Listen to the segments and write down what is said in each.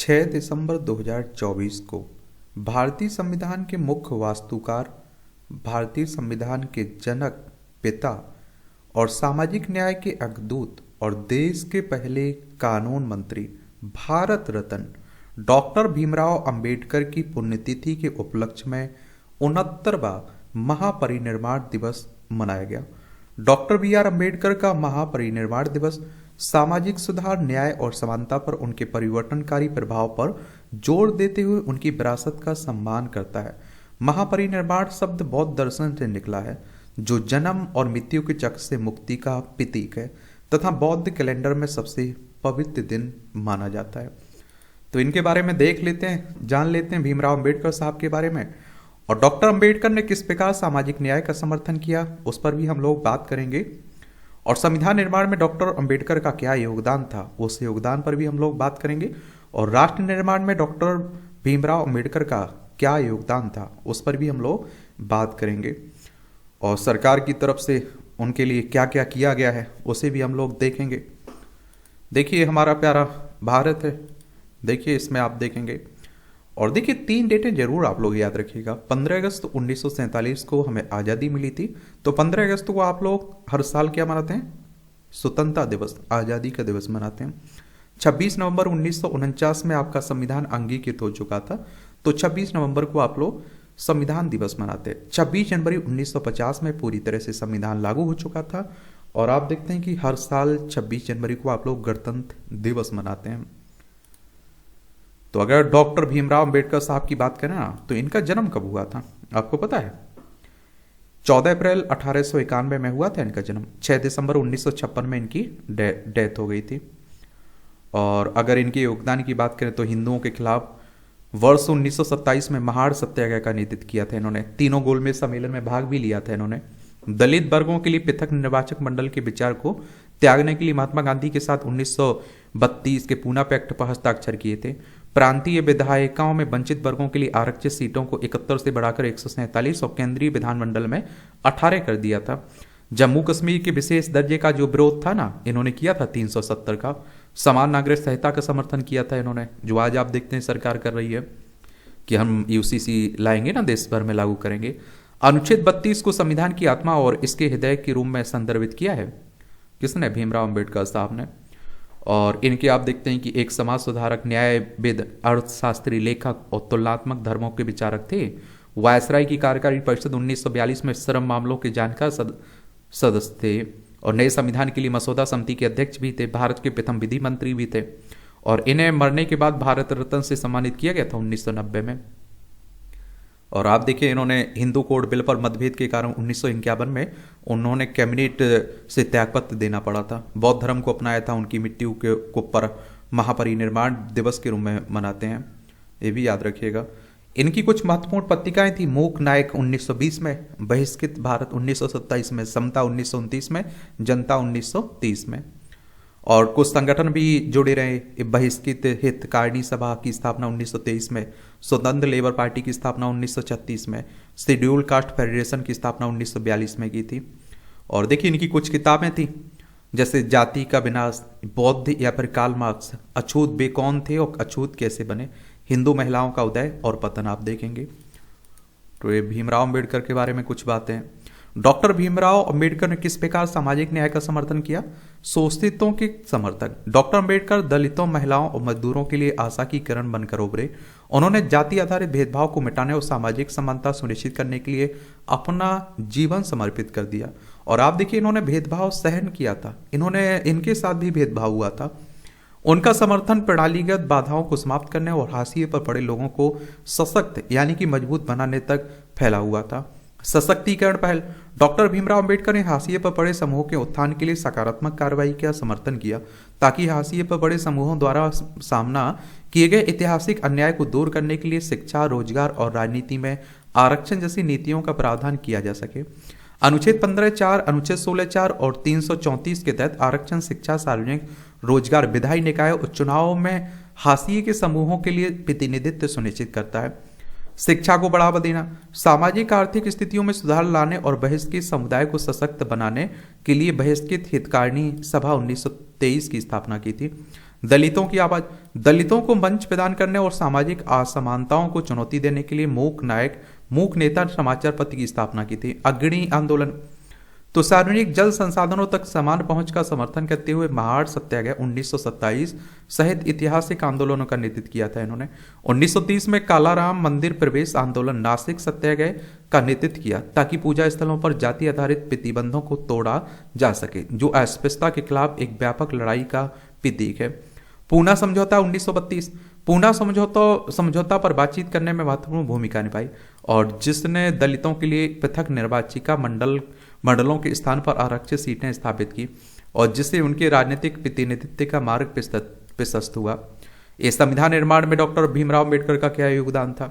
6 दिसंबर 2024 को भारतीय संविधान के मुख्य वास्तुकार, भारतीय संविधान के जनक, पिता और सामाजिक न्याय के अग्रदूत और देश के पहले कानून मंत्री, भारत रत्न डॉक्टर भीमराव अंबेडकर की पुण्यतिथि के उपलक्ष्य में 69वां महापरिनिर्वाण दिवस मनाया गया। डॉक्टर बी आर अम्बेडकर का महापरिनिर्वाण दिवस सामाजिक सुधार, न्याय और समानता पर उनके परिवर्तनकारी प्रभाव पर जोर देते हुए उनकी विरासत का सम्मान करता है। महापरिनिर्वाण शब्द बौद्ध दर्शन से निकला है, जो जन्म और मृत्यु के चक्र से मुक्ति का प्रतीक है तथा बौद्ध कैलेंडर में सबसे पवित्र दिन माना जाता है। तो इनके बारे में देख लेते हैं, जान लेते हैं भीमराव अंबेडकर साहब के बारे में। और डॉक्टर अंबेडकर ने किस प्रकार सामाजिक न्याय का समर्थन किया, उस पर भी हम लोग बात करेंगे। और संविधान निर्माण में डॉक्टर अंबेडकर का क्या योगदान था, उस योगदान पर भी हम लोग बात करेंगे। और राष्ट्र निर्माण में डॉक्टर भीमराव अंबेडकर का क्या योगदान था, उस पर भी हम लोग बात करेंगे। और सरकार की तरफ से उनके लिए क्या क्या किया गया है, उसे भी हम लोग देखेंगे। देखिए हमारा प्यारा भारत है, देखिए इसमें आप देखेंगे। और देखिए 3 डेटें जरूर आप लोग याद रखिएगा। 15 अगस्त 1947 को हमें आज़ादी मिली थी, तो 15 अगस्त को आप लोग हर साल क्या मनाते हैं? स्वतंत्रता दिवस, आज़ादी का दिवस मनाते हैं। 26 नवंबर 1949 में आपका संविधान अंगीकृत हो चुका था, तो 26 नवंबर को आप लोग संविधान दिवस मनाते हैं। 26 जनवरी 1950 में पूरी तरह से संविधान लागू हो चुका था। और आप देखते हैं कि हर साल 26 जनवरी को आप लोग गणतंत्र दिवस मनाते हैं। तो अगर डॉक्टर भीमराव अंबेडकर साहब की बात करें ना, तो इनका जन्म कब हुआ था आपको पता है? 14 अप्रैल 1891 में हुआ था इनका जन्म। 6 दिसंबर 1956 में इनकी डेथ हो गई थी। और अगर इनके योगदान की बात करें तो हिंदुओं के खिलाफ वर्ष 1927 में महाड़ सत्याग्रह का नेतृत्व किया था इन्होंने। तीनों गोलमेज सम्मेलन में भाग भी लिया था इन्होंने। दलित वर्गों के लिए पृथक निर्वाचक मंडल के विचार को त्यागने के लिए महात्मा गांधी के साथ 1932 के पूना पैक्ट पर हस्ताक्षर किए थे। प्रांतीय विधायिकाओं में वंचित वर्गों के लिए आरक्षित सीटों को 71 से बढ़ाकर 147 और केंद्रीय विधानमंडल में 18 कर दिया था। जम्मू कश्मीर के विशेष दर्जे का जो विरोध था ना, इन्होंने किया था 370 का। समान नागरिक संहिता का समर्थन किया था इन्होंने, जो आज आप देखते हैं सरकार कर रही है कि हम यूसीसी लाएंगे ना, देश भर में लागू करेंगे। अनुच्छेद 32 को संविधान की आत्मा और इसके हृदय के रूप में संदर्भित किया है। किसने? भीमराव अंबेडकर साहब ने। और इनके आप देखते हैं कि एक समाज सुधारक, न्यायविद, अर्थशास्त्री, लेखक और तुलनात्मक धर्मों के विचारक थे। वायसराय की कार्यकारी परिषद 1942 में श्रम मामलों के जानकार सदस्य थे और नए संविधान के लिए मसौदा समिति के अध्यक्ष भी थे। भारत के प्रथम विधि मंत्री भी थे। और इन्हें मरने के बाद भारत रत्न से सम्मानित किया गया था 1990 में। और आप देखिए इन्होंने हिंदू कोड बिल पर मतभेद के कारण 1951 में उन्होंने कैबिनेट से त्यागपत्र देना पड़ा था। बौद्ध धर्म को अपनाया था। उनकी मृत्यु के ऊपर महापरिनिर्वाण दिवस के रूप में मनाते हैं, ये भी याद रखिएगा। इनकी कुछ महत्वपूर्ण पत्रिकाएं थी। मूक नायक 1920 में, बहिष्कृत भारत 1927 में, समता 1929 में, जनता 1930 में। और कुछ संगठन भी जुड़े रहे। बहिष्कृत हितकारिणी सभा की स्थापना 1923 में, स्वतंत्र लेबर पार्टी की स्थापना 1936 में, शेड्यूल कास्ट फेडरेशन की स्थापना 1942 में की थी। और देखिए इनकी कुछ किताबें थी, जैसे जाति का विनाश, बौद्ध या फिर कार्ल मार्क्स, अछूत वे कौन थे और अछूत कैसे बने, हिंदू महिलाओं का उदय और पतन, आप देखेंगे। तो ये भीमराव अंबेडकर के बारे में कुछ बातें हैं। डॉक्टर भीमराव अंबेडकर ने किस प्रकार सामाजिक न्याय का समर्थन किया? शोषितों के समर्थक डॉक्टर अंबेडकर दलितों, महिलाओं और मजदूरों के लिए आशा की किरण बनकर उभरे। उन्होंने जाति आधारित भेदभाव को मिटाने और सामाजिक समानता सुनिश्चित करने के लिए अपना जीवन समर्पित कर दिया। और आप देखिए इन्होंने भेदभाव सहन किया था, इनके साथ भी भेदभाव हुआ था। उनका समर्थन प्रणालीगत बाधाओं को समाप्त करने और हाशिए पर पड़े लोगों को सशक्त यानी कि मजबूत बनाने तक फैला हुआ था। सशक्तिकरण पहल डॉक्टर भीमराव अंबेडकर ने हाशिए पर पड़े समूहों के उत्थान के लिए सकारात्मक कार्रवाई का समर्थन किया, ताकि हाशिए पर पड़े समूहों द्वारा सामना किए गए ऐतिहासिक अन्याय को दूर करने के लिए शिक्षा, रोजगार और राजनीति में आरक्षण जैसी नीतियों का प्रावधान किया जा सके। अनुच्छेद 15(4), अनुच्छेद 16(4) और 334 के तहत आरक्षण, शिक्षा, सार्वजनिक रोजगार, विधायी निकाय और चुनावों में हाशिए के समूहों के लिए प्रतिनिधित्व सुनिश्चित करता है। शिक्षा को बढ़ावा देना, सामाजिक आर्थिक स्थितियों में सुधार लाने और बहिष्कृत समुदाय को सशक्त बनाने के लिए बहिष्कृत हितकारिणी सभा 1923 की स्थापना की थी। दलितों की आवाज, दलितों को मंच प्रदान करने और सामाजिक असमानताओं को चुनौती देने के लिए मूक नेता समाचार पत्र की स्थापना की थी। अग्रणी आंदोलन, तो सार्वजनिक जल संसाधनों तक समान पहुंच का समर्थन करते हुए महाड़ सत्याग्रह 1927 सहित ऐतिहासिक आंदोलनों का नेतृत्व किया था इन्होंने। 1930 में कालाराम मंदिर प्रवेश आंदोलन, नासिक सत्याग्रह का नेतृत्व किया ताकि पूजा स्थलों पर जाति आधारित प्रतिबंधों को तोड़ा जा सके, जो अस्पृश्यता के खिलाफ एक व्यापक लड़ाई का प्रतीक है। पूना समझौता 1932, पूना समझौता पर बातचीत करने में महत्वपूर्ण भूमिका निभाई और जिसने दलितों के लिए पृथक निर्वाचिका मंडलों के स्थान पर आरक्षित सीटें स्थापित की और जिससे उनके राजनीतिक प्रतिनिधित्व का मार्ग प्रशस्त हुआ। इस संविधान निर्माण में डॉक्टर भीमराव अम्बेडकर का क्या योगदान था?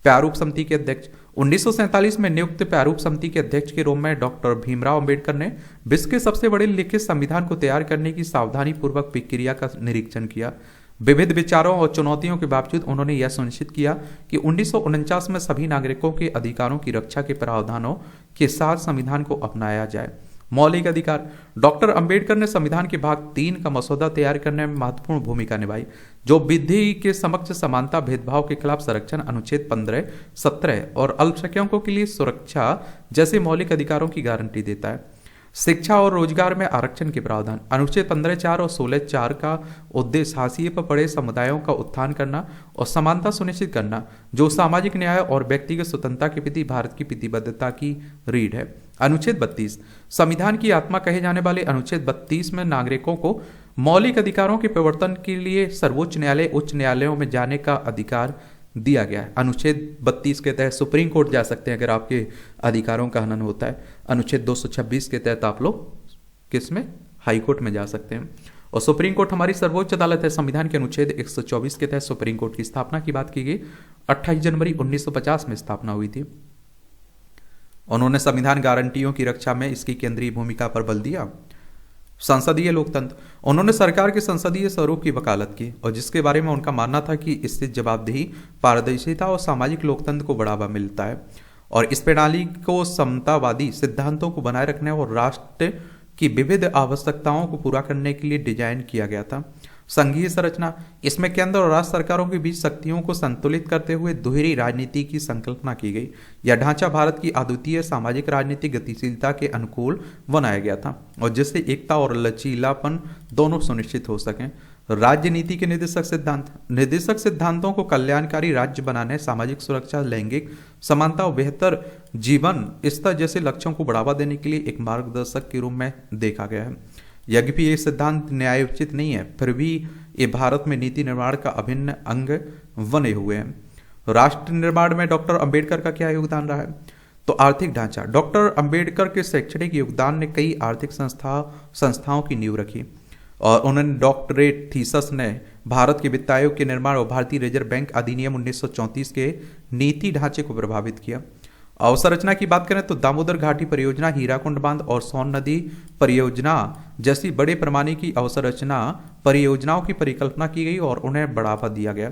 प्रारूप समिति के अध्यक्ष, 1947 में नियुक्त प्रारूप समिति के अध्यक्ष के रूप में डॉक्टर भीमराव अम्बेडकर ने विश्व के सबसे बड़े लिखित संविधान को तैयार करने की सावधानी पूर्वक प्रक्रिया का निरीक्षण किया। विविध विचारों और चुनौतियों के बावजूद उन्होंने यह सुनिश्चित किया कि 1949 में सभी नागरिकों के अधिकारों की रक्षा के प्रावधानों के साथ संविधान को अपनाया जाए। मौलिक अधिकार, डॉक्टर अंबेडकर ने संविधान के भाग 3 का मसौदा तैयार करने में महत्वपूर्ण भूमिका निभाई, जो विधि के समक्ष समानता, भेदभाव के खिलाफ संरक्षण, अनुच्छेद 15, 17 और अल्पसंख्यकों के लिए सुरक्षा जैसे मौलिक अधिकारों की गारंटी देता है। शिक्षा और रोजगार में आरक्षण के प्रावधान, अनुच्छेद 15(4) और 16(4) का उद्देश्य हाशिए पर पड़े समुदायों का उत्थान करना और समानता सुनिश्चित करना, जो सामाजिक न्याय और व्यक्तिगत स्वतंत्रता के प्रति भारत की प्रतिबद्धता की रीढ़ है। अनुच्छेद 32, संविधान की आत्मा कहे जाने वाले अनुच्छेद 32 में नागरिकों को मौलिक अधिकारों के प्रवर्तन के लिए सर्वोच्च न्यायालय, उच्च न्यायालयों में जाने का अधिकार दिया गया है। अनुच्छेद 32 के तहत सुप्रीम कोर्ट जा सकते हैं अगर आपके अधिकारों का हनन होता है। अनुच्छेद 226 के तहत आप लोग किस में, हाई कोर्ट में जा सकते हैं। और सुप्रीम कोर्ट हमारी सर्वोच्च अदालत है। संविधान के अनुच्छेद 124 के तहत सुप्रीम कोर्ट की स्थापना की बात की गई, 28 जनवरी 1950 में स्थापना हुई थी। उन्होंने संविधान गारंटियों की रक्षा में इसकी केंद्रीय भूमिका पर बल दिया। संसदीय लोकतंत्र, उन्होंने सरकार के संसदीय स्वरूप की वकालत की और जिसके बारे में उनका मानना था कि इससे जवाबदेही, पारदर्शिता और सामाजिक लोकतंत्र को बढ़ावा मिलता है और इस प्रणाली को समतावादी सिद्धांतों को बनाए रखने और राष्ट्र की विविध आवश्यकताओं को पूरा करने के लिए डिजाइन किया गया था। संघीय संरचना, इसमें केंद्र और राज्य सरकारों के बीच शक्तियों को संतुलित करते हुए दोहरी राजनीति की संकल्पना की गई। यह ढांचा भारत की अद्वितीय सामाजिक राजनीतिक गतिशीलता के अनुकूल बनाया गया था और जिससे एकता और लचीलापन दोनों सुनिश्चित हो सकें। राज्य नीति के निर्देशक सिद्धांतों को कल्याणकारी राज्य बनाने, सामाजिक सुरक्षा, लैंगिक समानता और बेहतर जीवन स्तर जैसे लक्ष्यों को बढ़ावा देने के लिए एक मार्गदर्शक के रूप में देखा गया है। यद्यपि ये सिद्धांत न्यायोचित नहीं है, फिर भी ये भारत में नीति निर्माण का अभिन्न अंग बने हुए हैं। राष्ट्र निर्माण में डॉक्टर अंबेडकर का क्या योगदान रहा है? तो आर्थिक ढांचा, डॉक्टर अंबेडकर के शैक्षणिक योगदान ने कई आर्थिक संस्थाओं की नींव रखी और उन्होंने डॉक्टरेट थीसिस ने भारत के वित्त आयोग के निर्माण और भारतीय रिजर्व बैंक अधिनियम 1934 के नीति ढांचे को प्रभावित किया। अवसंरचना की बात करें तो दामोदर घाटी परियोजना, हीराकुंड बांध और सोन नदी परियोजना जैसी बड़े पैमाने की अवसंरचना परियोजनाओं की परिकल्पना की गई और उन्हें बढ़ावा दिया गया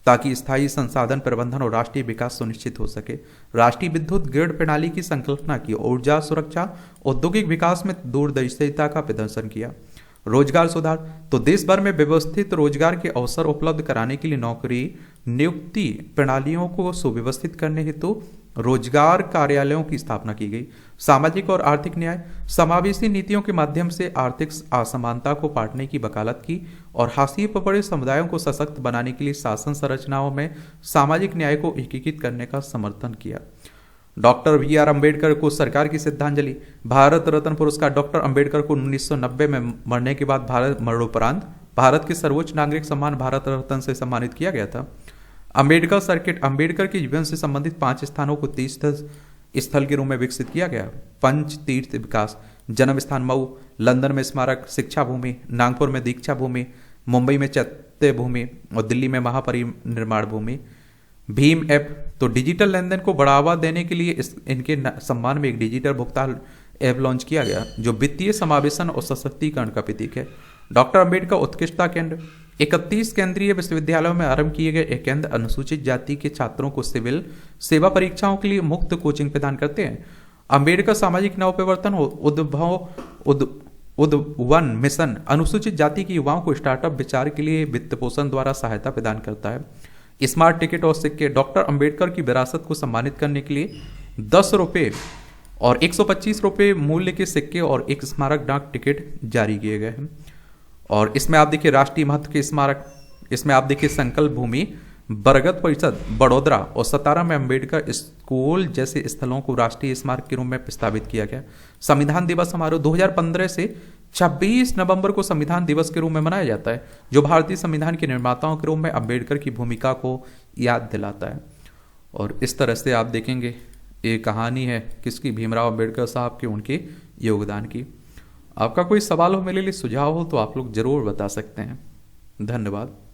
ताकि स्थायी संसाधन प्रबंधन और राष्ट्रीय विकास सुनिश्चित हो सके। राष्ट्रीय विद्युत ग्रिड प्रणाली की संकल्पना की, ऊर्जा सुरक्षा, औद्योगिक विकास में दूरदर्शिता का प्रदर्शन किया। रोजगार सुधार, तो देश भर में व्यवस्थित रोजगार के अवसर उपलब्ध कराने के लिए नौकरी नियुक्ति प्रणालियों को सुव्यवस्थित करने हेतु रोजगार कार्यालयों की स्थापना की गई। सामाजिक और आर्थिक न्याय, समावेशी नीतियों के माध्यम से आर्थिक असमानता को पाटने की वकालत की और हाशिए पर पड़े समुदायों को सशक्त बनाने के लिए शासन संरचनाओं में सामाजिक न्याय को एकीकृत करने का समर्थन किया। Doctor B R. अम्बेडकर को सरकार की श्रद्धांजलि, भारत रत्न पुरस्कार, डॉक्टर अम्बेडकर को 1990 में मरने के बाद मरणोपरांत भारत के सर्वोच्च नागरिक सम्मान भारत रत्न से सम्मानित किया गया था। अम्बेडकर सर्किट, अम्बेडकर के जीवन से संबंधित 5 स्थानों को तीर्थ स्थल के रूप में विकसित किया गया। पंच तीर्थ विकास, जन्म स्थान मऊ, लंदन में स्मारक शिक्षा भूमि, नागपुर में दीक्षा भूमि, मुंबई में चैत्य भूमि और दिल्ली में महापरिनिर्वाण भूमि। भीम ऐप, तो डिजिटल लेन देन को बढ़ावा देने के लिए इनके सम्मान में एक डिजिटल भुगतान ऐप लॉन्च किया गया जो वित्तीय समावेशन और सशक्तिकरण का प्रतीक है। डॉक्टर अम्बेडकर उत्कृष्टता केंद्र, 31 केंद्रीय विश्वविद्यालयों में आरंभ किए गए एक केंद्र अनुसूचित जाति के छात्रों को सिविल सेवा परीक्षाओं के लिए मुफ्त कोचिंग प्रदान करते हैं। अम्बेडकर सामाजिक नवप्रवर्तन और उद्वन मिशन अनुसूचित जाति के युवाओं को स्टार्टअप विचार के लिए वित्त पोषण द्वारा सहायता प्रदान करता है। स्मार्ट टिकट और सिक्के डॉक्टर अंबेडकर की विरासत को सम्मानित करने के लिए 10 रुपये और 125 रुपये मूल्य के सिक्के और एक स्मारक डाक टिकट जारी किए गए हैं। और इसमें आप देखिए राष्ट्रीय महत्व के स्मारक, इसमें आप देखिए संकल्प भूमि, बरगद परिषद बड़ौदा और सतारा में अंबेडकर स्कूल जैसे स्थलों को राष्ट्रीय स्मारक के रूप में प्रस्तावित किया गया। संविधान दिवस समारोह 2015 से 26 नवंबर को संविधान दिवस के रूप में मनाया जाता है, जो भारतीय संविधान के निर्माताओं के रूप में अंबेडकर की भूमिका को याद दिलाता है। और इस तरह से आप देखेंगे ये कहानी है किसकी, भीमराव अंबेडकर साहब के, उनके योगदान की। आपका कोई सवाल हो, मेरे लिए सुझाव हो तो आप लोग जरूर बता सकते हैं। धन्यवाद।